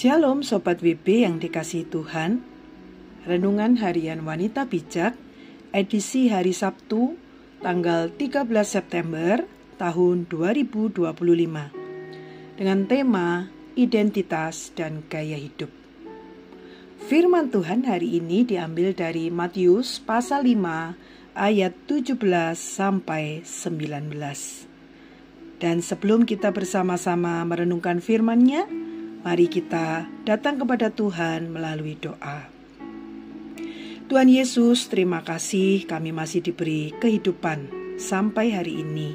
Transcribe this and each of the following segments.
Shalom Sobat WB yang dikasihi Tuhan. Renungan Harian Wanita Bijak, edisi hari Sabtu, tanggal 13 September tahun 2025. Dengan tema Identitas dan Gaya Hidup. Firman Tuhan hari ini diambil dari Matius pasal 5 ayat 17 sampai 19. Dan sebelum kita bersama-sama merenungkan firman-Nya, mari kita datang kepada Tuhan melalui doa. Tuhan Yesus, terima kasih kami masih diberi kehidupan sampai hari ini.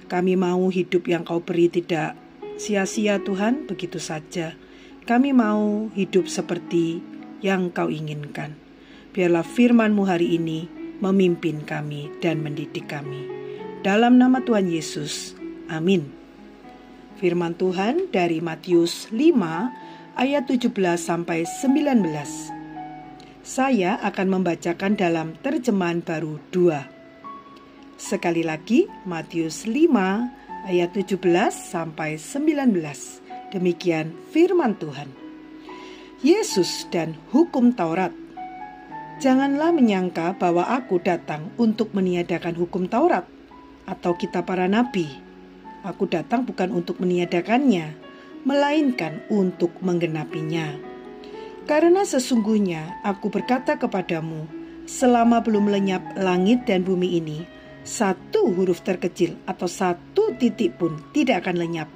Kami mau hidup yang Kau beri tidak sia-sia Tuhan, begitu saja. Kami mau hidup seperti yang Kau inginkan. Biarlah firman-Mu hari ini memimpin kami dan mendidik kami. Dalam nama Tuhan Yesus, amin. Firman Tuhan dari Matius 5 ayat 17 sampai 19. Saya akan membacakan dalam terjemahan baru 2. Sekali lagi, Matius 5 ayat 17 sampai 19. Demikian firman Tuhan. Yesus dan hukum Taurat. Janganlah menyangka bahwa aku datang untuk meniadakan hukum Taurat atau kitab para nabi. Aku datang bukan untuk meniadakannya, melainkan untuk menggenapinya. Karena sesungguhnya aku berkata kepadamu, selama belum lenyap langit dan bumi ini, satu huruf terkecil atau satu titik pun tidak akan lenyap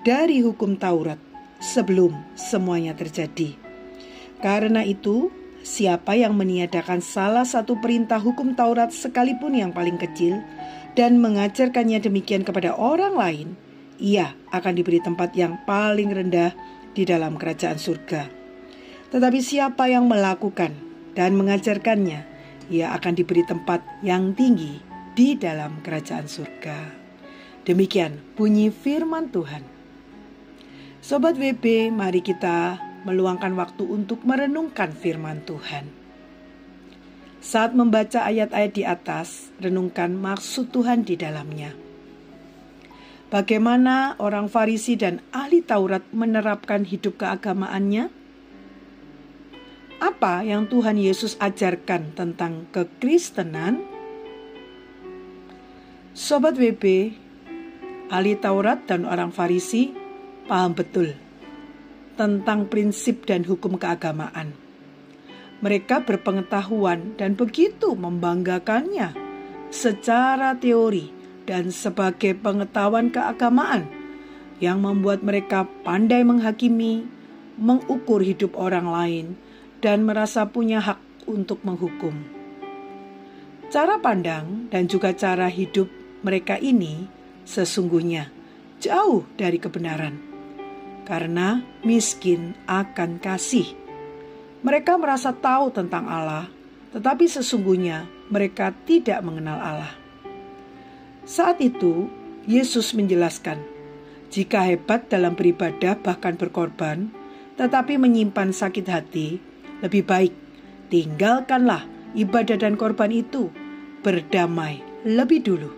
dari hukum Taurat sebelum semuanya terjadi. Karena itu, siapa yang meniadakan salah satu perintah hukum Taurat sekalipun yang paling kecil, dan mengajarkannya demikian kepada orang lain, ia akan diberi tempat yang paling rendah di dalam kerajaan surga. Tetapi siapa yang melakukan dan mengajarkannya, ia akan diberi tempat yang tinggi di dalam kerajaan surga. Demikian bunyi firman Tuhan. Sobat WB, mari kita meluangkan waktu untuk merenungkan firman Tuhan. Saat membaca ayat-ayat di atas, renungkan maksud Tuhan di dalamnya. Bagaimana orang Farisi dan ahli Taurat menerapkan hidup keagamaannya? Apa yang Tuhan Yesus ajarkan tentang kekristenan? Sobat WB, ahli Taurat dan orang Farisi paham betul tentang prinsip dan hukum keagamaan. Mereka berpengetahuan dan begitu membanggakannya secara teori dan sebagai pengetahuan keagamaan yang membuat mereka pandai menghakimi, mengukur hidup orang lain, dan merasa punya hak untuk menghukum. Cara pandang dan juga cara hidup mereka ini sesungguhnya jauh dari kebenaran, karena miskin akan kasih. Mereka merasa tahu tentang Allah, tetapi sesungguhnya mereka tidak mengenal Allah. Saat itu, Yesus menjelaskan, jika hebat dalam beribadah bahkan berkorban, tetapi menyimpan sakit hati, lebih baik tinggalkanlah ibadah dan korban itu, berdamai lebih dulu,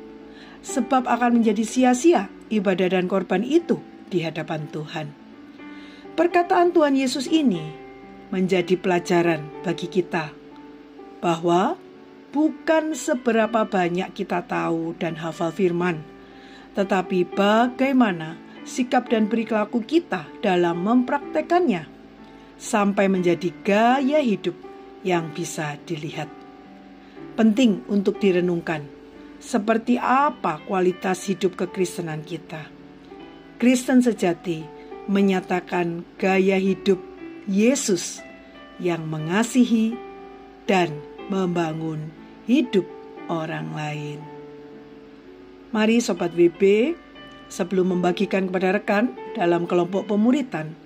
sebab akan menjadi sia-sia ibadah dan korban itu di hadapan Tuhan. Perkataan Tuhan Yesus ini menjadi pelajaran bagi kita bahwa bukan seberapa banyak kita tahu dan hafal firman, tetapi bagaimana sikap dan perilaku kita dalam mempraktekannya sampai menjadi gaya hidup yang bisa dilihat. Penting untuk direnungkan, seperti apa kualitas hidup kekristenan kita. Kristen sejati menyatakan gaya hidup Yesus yang mengasihi dan membangun hidup orang lain. Mari Sobat WB, sebelum membagikan kepada rekan dalam kelompok pemuritan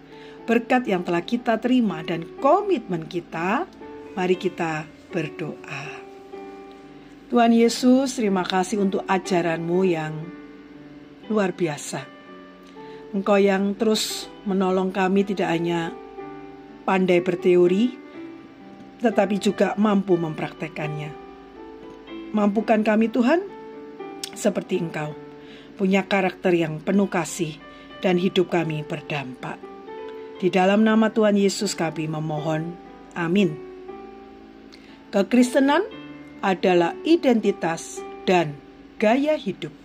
berkat yang telah kita terima dan komitmen kita, mari kita berdoa. Tuhan Yesus, terima kasih untuk ajaran-Mu yang luar biasa. Engkau yang terus menolong kami tidak hanya pandai berteori, tetapi juga mampu mempraktekannya. Mampukan kami Tuhan, seperti Engkau, punya karakter yang penuh kasih, dan hidup kami berdampak. Di dalam nama Tuhan Yesus kami memohon. Amin. Kekristenan adalah identitas dan gaya hidup.